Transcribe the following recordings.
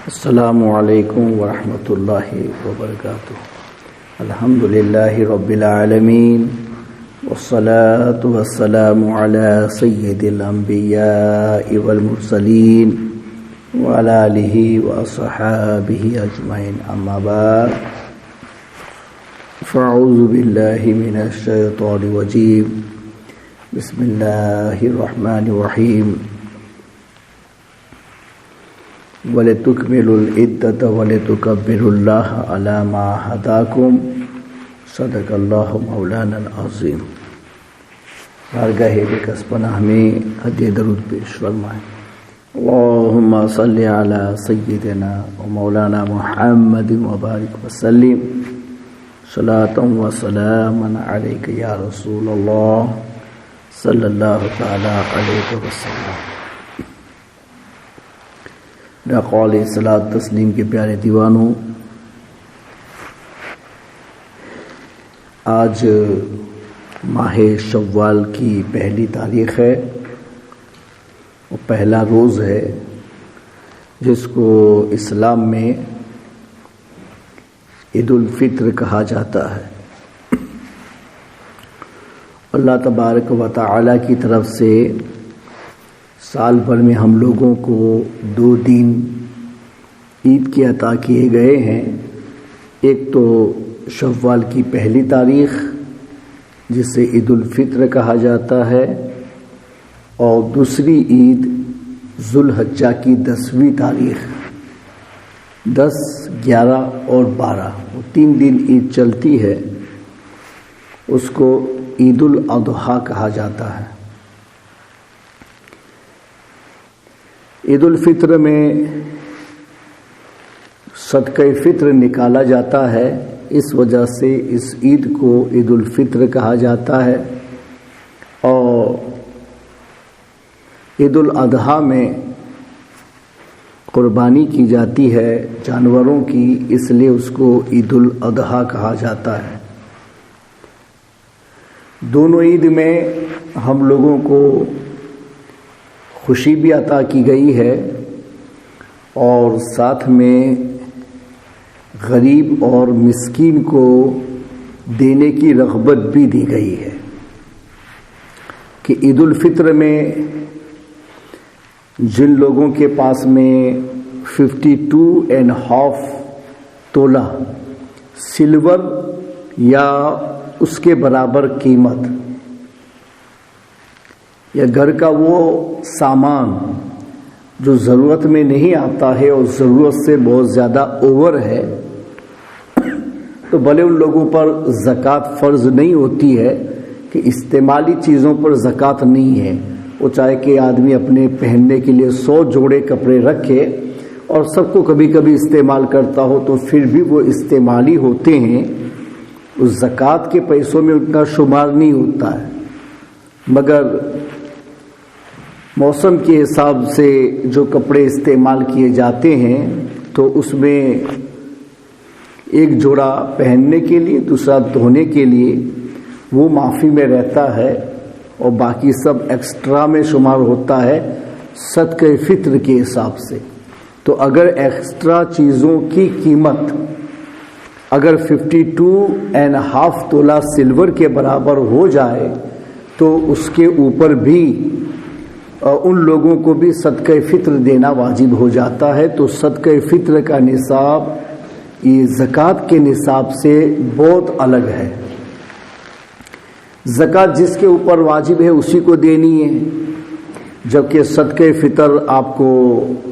السلام علیکم ورحمۃ اللہ وبرکاتہ۔ الحمد للہ رب العالمین والصلاة والسلام علی سید الانبیاء والمرسلین وعلی آلہ واصحابہ اجمعین، اما بعد فاعوذ باللہ من الشیطان الرجیم، بسم اللہ الرحمن الرحیم۔ وَلِتُكْمِلُوا الْعِدَّةَ وَلِتُكَبِّرُوا اللَّهَ عَلَى مَا هَدَاكُمْ صدق اللہ مولانا العظیم۔ بارگاہ بکس پناہ میں ہدیہ درود پیش فرمائیں۔ اللہم صلی علی سیدنا و مولانا محمد وبارک وسلم، صلاۃ و سلاما علیک یا رسول اللہ صلی اللہ تعالی علیہ وسلم۔ قول صلاۃ تسلیم کے پیارے دیوانوں، آج ماہ شوال کی پہلی تاریخ ہے اور پہلا روز ہے جس کو اسلام میں عید الفطر کہا جاتا ہے۔ اللہ تبارک و تعالی کی طرف سے سال بھر میں ہم لوگوں کو 2 دن عید کے عطا کیے گئے ہیں۔ ایک تو شوال کی پہلی تاریخ جسے عید الفطر کہا جاتا ہے، اور دوسری عید ذوالحجہ کی 10ویں تاریخ، 10، 11 اور 12، وہ 3 دن عید چلتی ہے، اس کو عید الاضحیٰ کہا جاتا ہے۔ عید الفطر میں صدقہ فطر نکالا جاتا ہے، اس وجہ سے اس عید کو عید الفطر کہا جاتا ہے۔ اور عید الاضحیٰ میں قربانی کی جاتی ہے جانوروں کی، اس لیے اس کو عید الاضحیٰ کہا جاتا ہے۔ دونوں عید میں ہم لوگوں کو خوشی بھی عطا کی گئی ہے اور ساتھ میں غریب اور مسکین کو دینے کی رغبت بھی دی گئی ہے کہ عید الفطر میں جن لوگوں کے پاس میں 52.5 تولہ سلور یا اس کے برابر قیمت یا گھر کا وہ سامان جو ضرورت میں نہیں آتا ہے اور ضرورت سے بہت زیادہ اوور ہے، تو بھلے ان لوگوں پر زکوٰۃ فرض نہیں ہوتی ہے کہ استعمالی چیزوں پر زکوٰۃ نہیں ہے، وہ چاہے کہ آدمی اپنے پہننے کے لیے 100 جوڑے کپڑے رکھے اور سب کو کبھی کبھی استعمال کرتا ہو، تو پھر بھی وہ استعمالی ہوتے ہیں، اس زکوٰۃ کے پیسوں میں ان کا شمار نہیں ہوتا ہے۔ مگر موسم کے حساب سے جو کپڑے استعمال کیے جاتے ہیں تو اس میں ایک جوڑا پہننے کے لیے، دوسرا دھونے کے لیے وہ معافی میں رہتا ہے، اور باقی سب ایکسٹرا میں شمار ہوتا ہے صدقہ فطر کے حساب سے۔ تو اگر ایکسٹرا چیزوں کی قیمت اگر 52.5 تولہ سلور کے برابر ہو جائے تو اس کے اوپر بھی ان لوگوں کو بھی صدقہ فطر دینا واجب ہو جاتا ہے۔ تو صدقہ فطر کا نصاب یہ زکوٰۃ کے نصاب سے بہت الگ ہے۔ زکوٰۃ جس کے اوپر واجب ہے اسی کو دینی ہے، جبکہ صدقہ فطر آپ کو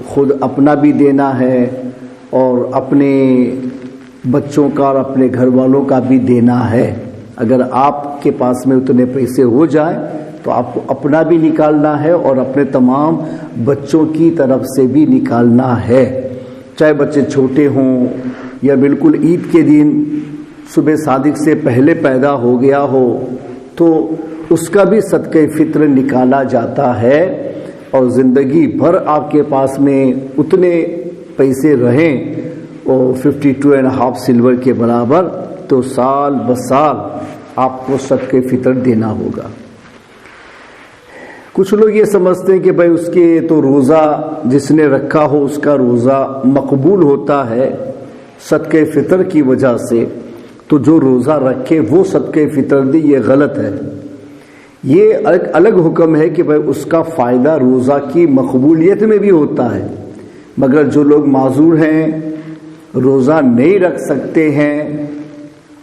خود اپنا بھی دینا ہے اور اپنے بچوں کا اور اپنے گھر والوں کا بھی دینا ہے۔ اگر آپ کے پاس میں اتنے پیسے ہو جائیں تو آپ کو اپنا بھی نکالنا ہے اور اپنے تمام بچوں کی طرف سے بھی نکالنا ہے، چاہے بچے چھوٹے ہوں یا بالکل عید کے دن صبح صادق سے پہلے پیدا ہو گیا ہو، تو اس کا بھی صدقہ فطر نکالا جاتا ہے۔ اور زندگی بھر آپ کے پاس میں اتنے پیسے رہیں اور 52.5 سلور کے برابر، تو سال بسال آپ کو صدقہ فطر دینا ہوگا۔ کچھ لوگ یہ سمجھتے ہیں کہ بھائی اس کے تو روزہ جس نے رکھا ہو اس کا روزہ مقبول ہوتا ہے صدقہ فطر کی وجہ سے، تو جو روزہ رکھے وہ صدقہ فطر دے، یہ غلط ہے۔ یہ الگ حکم ہے کہ بھائی اس کا فائدہ روزہ کی مقبولیت میں بھی ہوتا ہے، مگر جو لوگ معذور ہیں، روزہ نہیں رکھ سکتے ہیں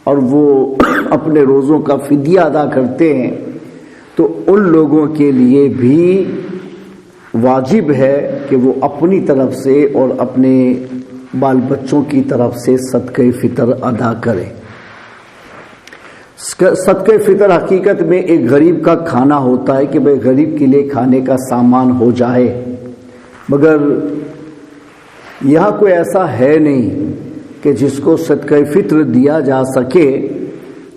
اور وہ اپنے روزوں کا فدیہ ادا کرتے ہیں، تو ان لوگوں کے لیے بھی واجب ہے کہ وہ اپنی طرف سے اور اپنے بال بچوں کی طرف سے صدقہ فطر ادا کریں۔ صدقہ فطر حقیقت میں ایک غریب کا کھانا ہوتا ہے کہ بھئی غریب کے لیے کھانے کا سامان ہو جائے، مگر یہاں کوئی ایسا ہے نہیں کہ جس کو صدقہ فطر دیا جا سکے،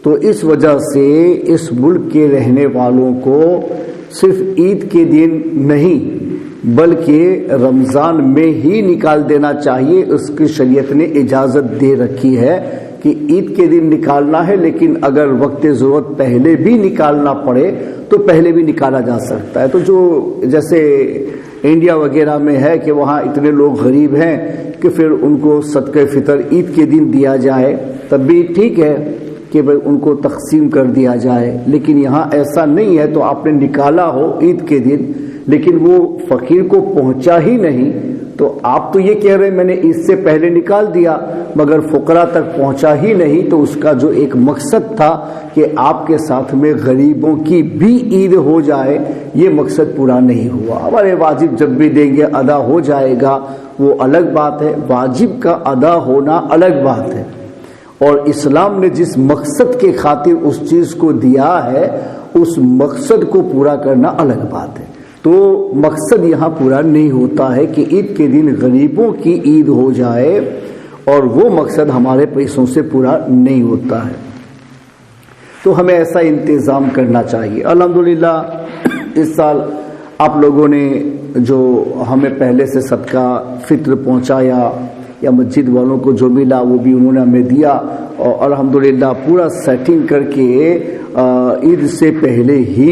تو اس وجہ سے اس ملک کے رہنے والوں کو صرف عید کے دن نہیں بلکہ رمضان میں ہی نکال دینا چاہیے۔ اس کی شریعت نے اجازت دے رکھی ہے کہ عید کے دن نکالنا ہے، لیکن اگر وقت ضرورت پہلے بھی نکالنا پڑے تو پہلے بھی نکالا جا سکتا ہے۔ تو جو جیسے انڈیا وغیرہ میں ہے کہ وہاں اتنے لوگ غریب ہیں کہ پھر ان کو صدقہ فطر عید کے دن دیا جائے، تب بھی ٹھیک ہے کہ بھئی ان کو تقسیم کر دیا جائے، لیکن یہاں ایسا نہیں ہے۔ تو آپ نے نکالا ہو عید کے دن لیکن وہ فقیر کو پہنچا ہی نہیں، تو آپ تو یہ کہہ رہے ہیں میں نے عید سے پہلے نکال دیا مگر فقراء تک پہنچا ہی نہیں، تو اس کا جو ایک مقصد تھا کہ آپ کے ساتھ میں غریبوں کی بھی عید ہو جائے، یہ مقصد پورا نہیں ہوا۔ ہمارے واجب جب بھی دیں گے ادا ہو جائے گا، وہ الگ بات ہے، واجب کا ادا ہونا الگ بات ہے، اور اسلام نے جس مقصد کے خاطر اس چیز کو دیا ہے اس مقصد کو پورا کرنا الگ بات ہے۔ تو مقصد یہاں پورا نہیں ہوتا ہے کہ عید کے دن غریبوں کی عید ہو جائے، اور وہ مقصد ہمارے پیسوں سے پورا نہیں ہوتا ہے، تو ہمیں ایسا انتظام کرنا چاہیے۔ الحمدللہ اس سال آپ لوگوں نے جو ہمیں پہلے سے صدقہ فطر پہنچایا یا مسجد والوں کو جو ملا وہ بھی انہوں نے ہمیں دیا، اور الحمدللہ پورا سیٹنگ کر کے عید سے پہلے ہی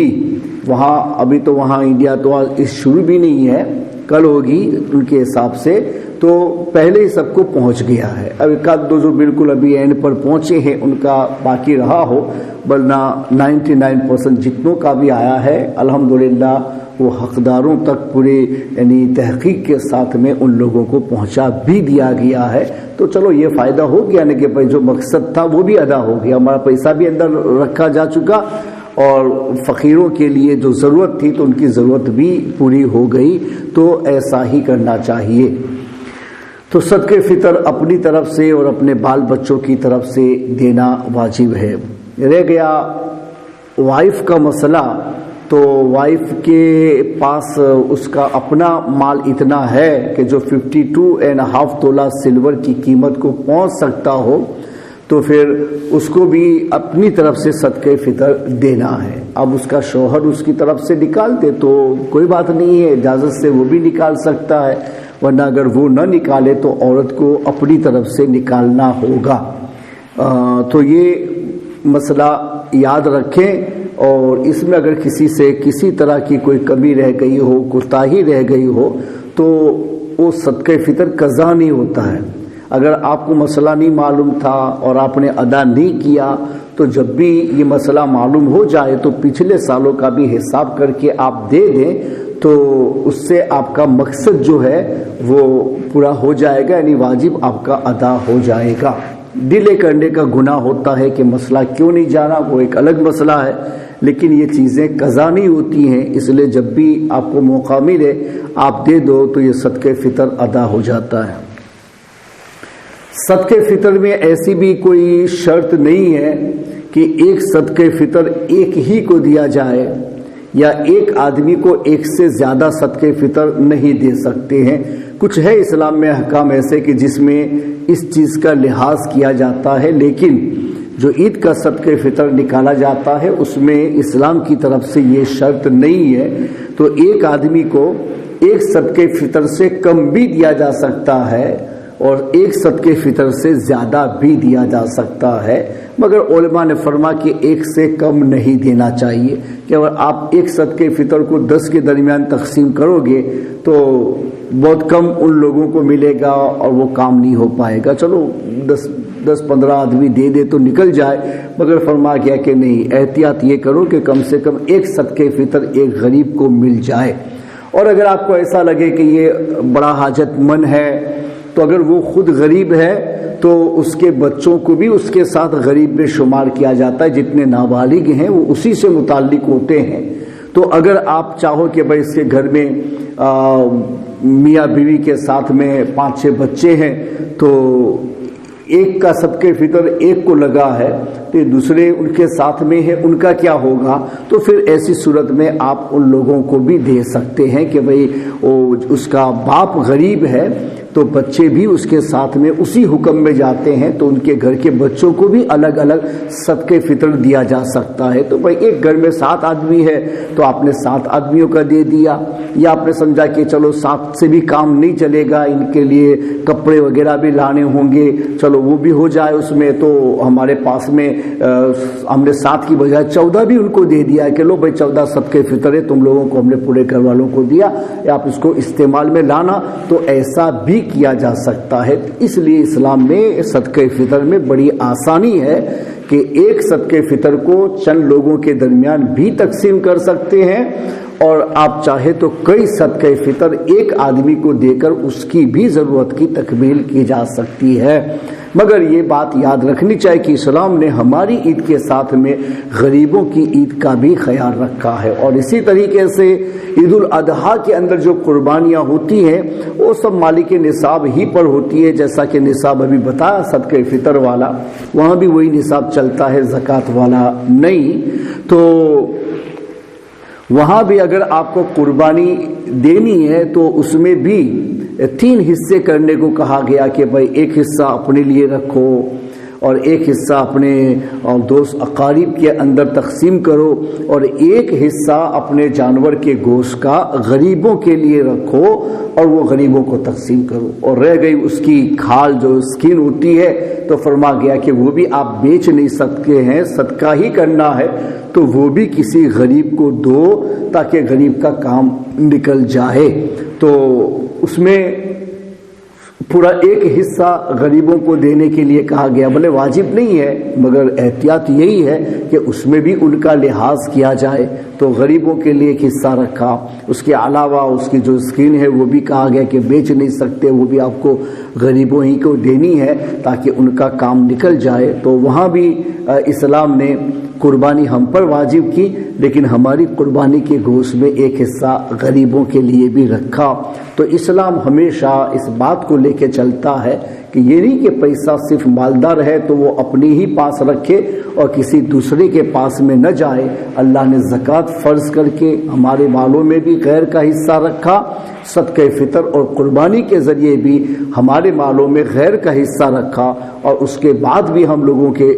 وہاں، ابھی تو وہاں انڈیا تو شروع بھی نہیں ہے، کل ہوگی ان کے حساب سے، تو پہلے ہی سب کو پہنچ گیا ہے۔ اب ایک آدھ دو جو بالکل ابھی اینڈ پر پہنچے ہیں ان کا باقی رہا ہو، ورنہ 99% جتنوں کا بھی آیا ہے الحمدللہ وہ حقداروں تک پورے یعنی تحقیق کے ساتھ میں ان لوگوں کو پہنچا بھی دیا گیا ہے۔ تو چلو یہ فائدہ ہو گیا نا کہ بھائی جو مقصد تھا وہ بھی ادا ہو گیا، ہمارا پیسہ بھی اندر رکھا جا چکا، اور فقیروں کے لیے جو ضرورت تھی تو ان کی ضرورت بھی پوری ہو گئی۔ تو ایسا ہی کرنا چاہیے۔ تو صدقہ فطر اپنی طرف سے اور اپنے بال بچوں کی طرف سے دینا واجب ہے۔ رہ گیا وائف کا مسئلہ، تو وائف کے پاس اس کا اپنا مال اتنا ہے کہ جو 52.5 تولہ سلور کی قیمت کو پہنچ سکتا ہو، تو پھر اس کو بھی اپنی طرف سے صدقہ فطر دینا ہے۔ اب اس کا شوہر اس کی طرف سے نکال دے تو کوئی بات نہیں ہے، اجازت سے وہ بھی نکال سکتا ہے، ورنہ اگر وہ نہ نکالے تو عورت کو اپنی طرف سے نکالنا ہوگا۔ تو یہ مسئلہ یاد رکھیں، اور اس میں اگر کسی سے کسی طرح کی کوئی کمی رہ گئی ہو، کوتاہی رہ گئی ہو، تو وہ صدقہ فطر قضا نہیں ہوتا ہے۔ اگر آپ کو مسئلہ نہیں معلوم تھا اور آپ نے ادا نہیں کیا، تو جب بھی یہ مسئلہ معلوم ہو جائے تو پچھلے سالوں کا بھی حساب کر کے آپ دے دیں، تو اس سے آپ کا مقصد جو ہے وہ پورا ہو جائے گا، یعنی واجب آپ کا ادا ہو جائے گا۔ ڈیلے کرنے کا گناہ ہوتا ہے کہ مسئلہ کیوں نہیں جانا، وہ ایک الگ مسئلہ ہے، لیکن یہ چیزیں قضا نہیں ہوتی ہیں، اس لیے جب بھی آپ کو موقع ملے آپ دے دو تو یہ صدقہ فطر ادا ہو جاتا ہے۔ صدقہ فطر میں ایسی بھی کوئی شرط نہیں ہے کہ ایک صدقہ فطر ایک ہی کو دیا جائے، یا ایک آدمی کو ایک سے زیادہ صدقہ فطر نہیں دے سکتے ہیں۔ کچھ ہے اسلام میں احکام ایسے کہ جس میں اس چیز کا لحاظ کیا جاتا ہے، لیکن جو عید کا صدقہ فطر نکالا جاتا ہے اس میں اسلام کی طرف سے یہ شرط نہیں ہے۔ تو ایک آدمی کو ایک صدقہ فطر سے کم بھی دیا جا سکتا ہے، اور ایک صدقے فطر سے زیادہ بھی دیا جا سکتا ہے، مگر علماء نے فرمایا کہ ایک سے کم نہیں دینا چاہیے، کہ اگر آپ ایک صدقے فطر کو 10 کے درمیان تقسیم کرو گے تو بہت کم ان لوگوں کو ملے گا اور وہ کام نہیں ہو پائے گا۔ چلو 10-15 آدمی دے دے تو نکل جائے، مگر فرمایا گیا کہ نہیں، احتیاط یہ کرو کہ کم سے کم ایک صدقے فطر ایک غریب کو مل جائے۔ اور اگر آپ کو ایسا لگے کہ یہ بڑا حاجت مند ہے، تو اگر وہ خود غریب ہے تو اس کے بچوں کو بھی اس کے ساتھ غریب میں شمار کیا جاتا ہے، جتنے نابالغ ہیں وہ اسی سے متعلق ہوتے ہیں۔ تو اگر آپ چاہو کہ بھائی اس کے گھر میں میاں بیوی کے ساتھ میں 5-6 بچے ہیں، تو ایک کا صدقہ فطر ایک کو لگا ہے تو دوسرے ان کے ساتھ میں ہے، ان کا کیا ہوگا؟ تو پھر ایسی صورت میں آپ ان لوگوں کو بھی دے سکتے ہیں کہ بھئی اس کا باپ غریب ہے تو بچے بھی اس کے ساتھ میں اسی حکم میں جاتے ہیں، تو ان کے گھر کے بچوں کو بھی الگ الگ صدقہ فطر دیا جا سکتا ہے۔ تو بھئی ایک گھر میں 7 آدمی ہے تو آپ نے 7 آدمیوں کا دے دیا، یا آپ نے سمجھا کہ چلو 7 سے بھی کام نہیں چلے گا، ان کے لیے کپڑے وغیرہ بھی لانے ہوں گے، چلو وہ بھی ہو جائے اس میں، تو ہمارے پاس میں ہم نے 7 کی بجائے 14 بھی ان کو دے دیا کہ لو بھائی 14 صدقہ فطر ہے، تم لوگوں کو ہم نے پورے گھر والوں کو دیا، یا آپ اس کو استعمال میں لانا۔ تو ایسا بھی کیا جا سکتا ہے۔ اس لیے اسلام میں صدقہ فطر میں بڑی آسانی ہے کہ ایک صدقہ فطر کو چند لوگوں کے درمیان بھی تقسیم کر سکتے ہیں، اور آپ چاہے تو کئی صدقہ فطر ایک آدمی کو دے کر اس کی بھی ضرورت کی تکمیل کی جا سکتی ہے۔ مگر یہ بات یاد رکھنی چاہیے کہ اسلام نے ہماری عید کے ساتھ میں غریبوں کی عید کا بھی خیال رکھا ہے، اور اسی طریقے سے عید الاضحیٰ کے اندر جو قربانیاں ہوتی ہیں وہ سب مالک نصاب ہی پر ہوتی ہے، جیسا کہ نصاب ابھی بتایا صدقہ فطر والا، وہاں بھی وہی نصاب چلتا ہے، زکوٰۃ والا نہیں۔ تو وہاں بھی اگر آپ کو قربانی دینی ہے تو اس میں بھی 3 حصے کرنے کو کہا گیا کہ بھائی ایک حصہ اپنے لیے رکھو، اور ایک حصہ اپنے دوست اقارب کے اندر تقسیم کرو، اور ایک حصہ اپنے جانور کے گوشت کا غریبوں کے لیے رکھو اور وہ غریبوں کو تقسیم کرو۔ اور رہ گئی اس کی کھال جو اسکن ہوتی ہے، تو فرما گیا کہ وہ بھی آپ بیچ نہیں سکتے ہیں، صدقہ ہی کرنا ہے، تو وہ بھی کسی غریب کو دو تاکہ غریب کا کام نکل جائے۔ تو اس میں پورا ایک حصہ غریبوں کو دینے کے لیے کہا گیا، بھلے واجب نہیں ہے مگر احتیاط یہی ہے کہ اس میں بھی ان کا لحاظ کیا جائے، تو غریبوں کے لیے ایک حصہ رکھا۔ اس کے علاوہ اس کی جو اسکین ہے وہ بھی کہا گیا کہ بیچ نہیں سکتے، وہ بھی آپ کو غریبوں ہی کو دینی ہے تاکہ ان کا کام نکل جائے۔ تو وہاں بھی اسلام نے قربانی ہم پر واجب کی، لیکن ہماری قربانی کے گوشت میں ایک حصہ غریبوں کے لیے بھی رکھا۔ تو اسلام ہمیشہ اس بات کو لے کے چلتا ہے کہ یہ نہیں کہ پیسہ صرف مالدار ہے تو وہ اپنے ہی پاس رکھے اور کسی دوسرے کے پاس میں نہ جائے۔ اللہ نے زکوٰۃ فرض کر کے ہمارے مالوں میں بھی غیر کا حصہ رکھا، صدقہ فطر اور قربانی کے ذریعے بھی ہمارے مالوں میں غیر کا حصہ رکھا، اور اس کے بعد بھی ہم لوگوں کے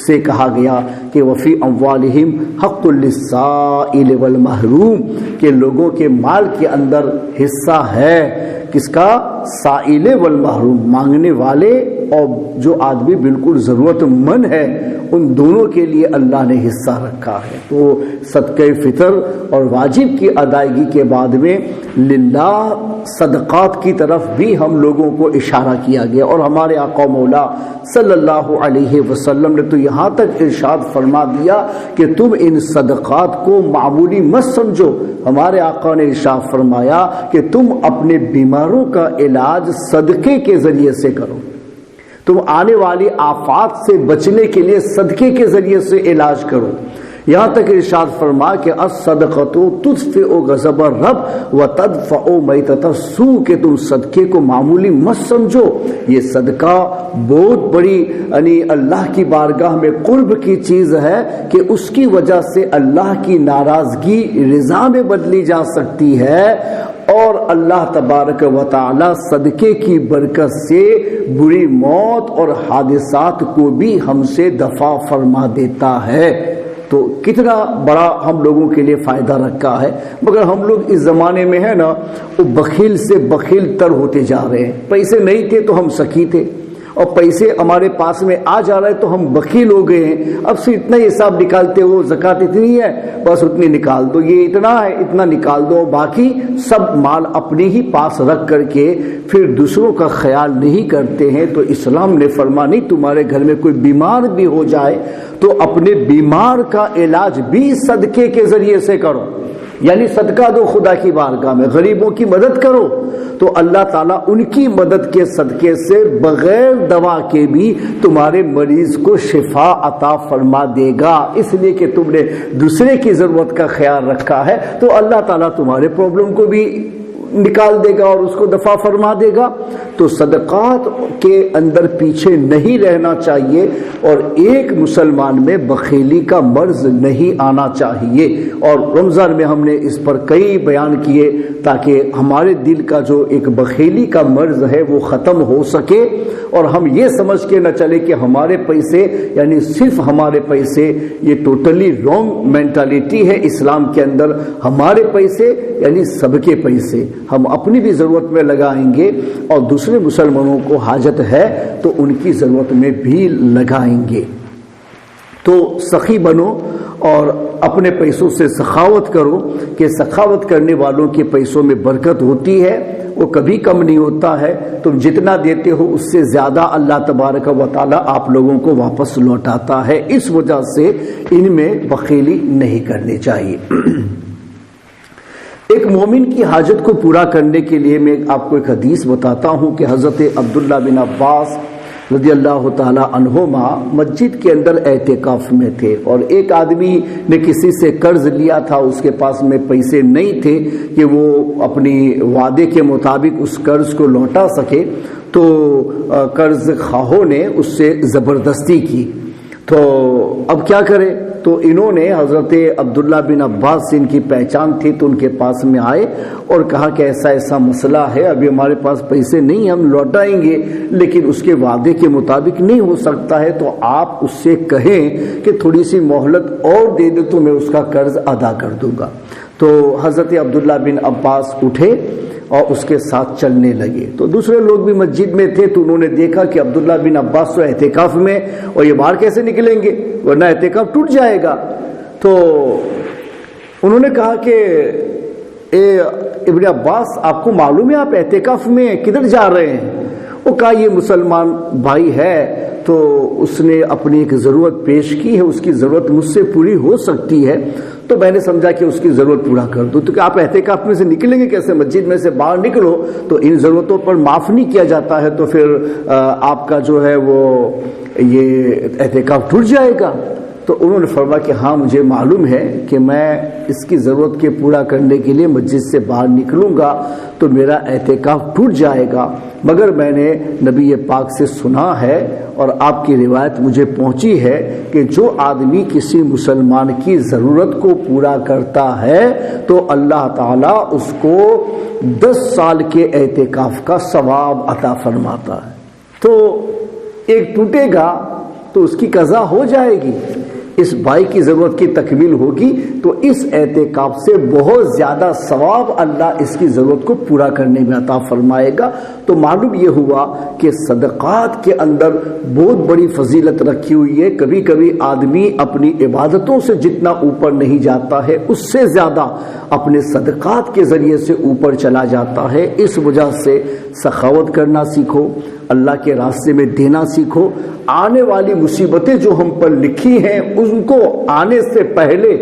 سے کہا گیا کہ وفی اموالہم حق للسائل والمحروم، کہ لوگوں کے مال کے اندر حصہ ہے کس کا؟ سائل والمحروم، مانگنے والے اور جو آدمی بالکل ضرورت مند ہے، ان دونوں کے لیے اللہ نے حصہ رکھا ہے۔ تو صدقہ فطر اور واجب کی ادائیگی کے بعد میں للہ صدقات کی طرف بھی ہم لوگوں کو اشارہ کیا گیا، اور ہمارے آقا مولا صلی اللہ علیہ وسلم نے تو یہاں تک ارشاد فرما دیا کہ تم ان صدقات کو معمولی مت سمجھو۔ ہمارے آقا نے ارشاد فرمایا کہ تم اپنے بیماروں کا علاج صدقے کے ذریعے سے کرو، تم آنے والی آفات سے بچنے کے لیے صدقے کے ذریعے سے علاج کرو۔ یہاں تک ارشاد فرما کہ الصدقۃ تطفئ غضب الرب وتدفع میتۃ السوء، کہ تم صدقے کو معمولی مت سمجھو، یہ صدقہ بہت بڑی یعنی اللہ کی بارگاہ میں قرب کی چیز ہے کہ اس کی وجہ سے اللہ کی ناراضگی رضا میں بدلی جا سکتی ہے، اور اللہ تبارک و تعالی صدقے کی برکت سے بری موت اور حادثات کو بھی ہم سے دفع فرما دیتا ہے۔ تو کتنا بڑا ہم لوگوں کے لیے فائدہ رکھا ہے. مگر ہم لوگ اس زمانے میں ہے نا وہ بخیل سے بخیل تر ہوتے جا رہے ہیں. پیسے نہیں تھے تو ہم سخی تھے، اور پیسے ہمارے پاس میں آ جا رہے تو ہم بخیل ہو گئے ہیں. اب سے اتنا ہی حساب نکالتے ہو، زکوٰۃ اتنی ہے بس اتنی نکال دو، یہ اتنا ہے اتنا نکال دو، باقی سب مال اپنے ہی پاس رکھ کر کے پھر دوسروں کا خیال نہیں کرتے ہیں. تو اسلام نے فرمایا نہیں، تمہارے گھر میں کوئی بیمار بھی ہو جائے تو اپنے بیمار کا علاج بھی صدقے کے ذریعے سے کرو، یعنی صدقہ دو خدا کی بارگاہ میں، غریبوں کی مدد کرو تو اللہ تعالیٰ ان کی مدد کے صدقے سے بغیر دوا کے بھی تمہارے مریض کو شفا عطا فرما دے گا. اس لیے کہ تم نے دوسرے کی ضرورت کا خیال رکھا ہے تو اللہ تعالیٰ تمہارے پرابلم کو بھی نکال دے گا اور اس کو دفع فرما دے گا. تو صدقات کے اندر پیچھے نہیں رہنا چاہیے، اور ایک مسلمان میں بخیلی کا مرض نہیں آنا چاہیے. اور رمضان میں ہم نے اس پر کئی بیان کیے تاکہ ہمارے دل کا جو ایک بخیلی کا مرض ہے وہ ختم ہو سکے، اور ہم یہ سمجھ کے نہ چلے کہ ہمارے پیسے یعنی صرف ہمارے پیسے. یہ ٹوٹلی رانگ مینٹالٹی ہے اسلام کے اندر. ہمارے پیسے یعنی سب کے پیسے ہم اپنی بھی ضرورت میں لگائیں گے، اور دوسرے مسلمانوں کو حاجت ہے تو ان کی ضرورت میں بھی لگائیں گے. تو سخی بنو اور اپنے پیسوں سے سخاوت کرو، کہ سخاوت کرنے والوں کے پیسوں میں برکت ہوتی ہے، وہ کبھی کم نہیں ہوتا ہے. تم جتنا دیتے ہو اس سے زیادہ اللہ تبارک و تعالیٰ آپ لوگوں کو واپس لوٹاتا ہے. اس وجہ سے ان میں بخیلی نہیں کرنی چاہیے. ایک مومن کی حاجت کو پورا کرنے کے لیے میں آپ کو ایک حدیث بتاتا ہوں کہ حضرت عبداللہ بن عباس رضی اللہ تعالیٰ عنہما مسجد کے اندر اعتکاف میں تھے، اور ایک آدمی نے کسی سے قرض لیا تھا، اس کے پاس میں پیسے نہیں تھے کہ وہ اپنی وعدے کے مطابق اس قرض کو لوٹا سکے. تو قرض خواہوں نے اس سے زبردستی کی. تو اب کیا کرے؟ تو انہوں نے حضرت عبداللہ بن عباس سے ان کی پہچان تھی تو ان کے پاس میں آئے اور کہا کہ ایسا ایسا مسئلہ ہے، ابھی ہمارے پاس پیسے نہیں، ہم لوٹائیں گے لیکن اس کے وعدے کے مطابق نہیں ہو سکتا ہے، تو آپ اس سے کہیں کہ تھوڑی سی مہلت اور دے دے تو میں اس کا قرض ادا کر دوں گا. تو حضرت عبداللہ بن عباس اٹھے اور اس کے ساتھ چلنے لگے. تو دوسرے لوگ بھی مسجد میں تھے تو انہوں نے دیکھا کہ عبداللہ بن عباس تو اعتکاف میں، اور یہ باہر کیسے نکلیں گے ورنہ اعتکاف ٹوٹ جائے گا. تو انہوں نے کہا کہ اے ابن عباس، آپ کو معلوم ہے آپ اعتکاف میں کدھر جا رہے ہیں؟ وہ کہا یہ مسلمان بھائی ہے تو اس نے اپنی ایک ضرورت پیش کی ہے، اس کی ضرورت مجھ سے پوری ہو سکتی ہے تو میں نے سمجھا کہ اس کی ضرورت پورا کر دو. تو کہ آپ اعتکاف میں سے نکلیں گے کیسے؟ مسجد میں سے باہر نکلو تو ان ضرورتوں پر معاف نہیں کیا جاتا ہے تو پھر آپ کا جو ہے وہ یہ اعتکاف ٹوٹ جائے گا. تو انہوں نے فرمایا کہ ہاں مجھے معلوم ہے کہ میں اس کی ضرورت کے پورا کرنے کے لیے مسجد سے باہر نکلوں گا تو میرا اعتکاف ٹوٹ جائے گا، مگر میں نے نبی پاک سے سنا ہے اور آپ کی روایت مجھے پہنچی ہے کہ جو آدمی کسی مسلمان کی ضرورت کو پورا کرتا ہے تو اللہ تعالیٰ اس کو 10 سال کے اعتکاف کا ثواب عطا فرماتا ہے. تو ایک ٹوٹے گا تو اس کی قضا ہو جائے گی، اس بھائی کی ضرورت کی تکمیل ہوگی تو اس اعتکاف سے بہت زیادہ ثواب اللہ اس کی ضرورت کو پورا کرنے میں عطا فرمائے گا. تو معلوم یہ ہوا کہ صدقات کے اندر بہت بڑی فضیلت رکھی ہوئی ہے. کبھی کبھی آدمی اپنی عبادتوں سے جتنا اوپر نہیں جاتا ہے اس سے زیادہ اپنے صدقات کے ذریعے سے اوپر چلا جاتا ہے. اس وجہ سے سخاوت کرنا سیکھو، اللہ کے راستے میں دینا سیکھو. آنے والی مصیبتیں جو ہم پر لکھی ہیں ان کو آنے سے پہلے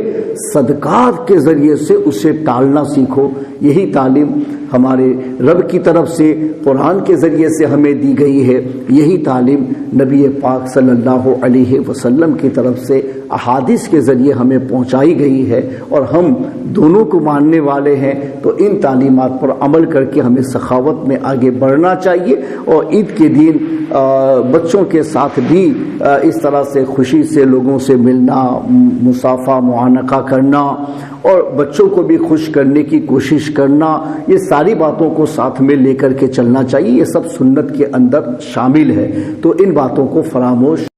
صدقات کے ذریعے سے اسے ٹالنا سیکھو. یہی تعلیم ہمارے رب کی طرف سے قرآن کے ذریعے سے ہمیں دی گئی ہے، یہی تعلیم نبی پاک صلی اللہ علیہ وسلم کی طرف سے احادیث کے ذریعے ہمیں پہنچائی گئی ہے، اور ہم دونوں کو ماننے والے ہیں تو ان تعلیمات پر عمل کر کے ہمیں سخاوت میں آگے بڑھنا چاہیے. اور عید کے دن بچوں کے ساتھ بھی اس طرح سے خوشی سے لوگوں سے ملنا، مصافحہ معانقہ کرنا اور بچوں کو بھی خوش کرنے کی کوشش کرنا، یہ ساری باتوں کو ساتھ میں لے کر کے چلنا چاہیے. یہ سب سنت کے اندر شامل ہے تو ان باتوں کو فراموش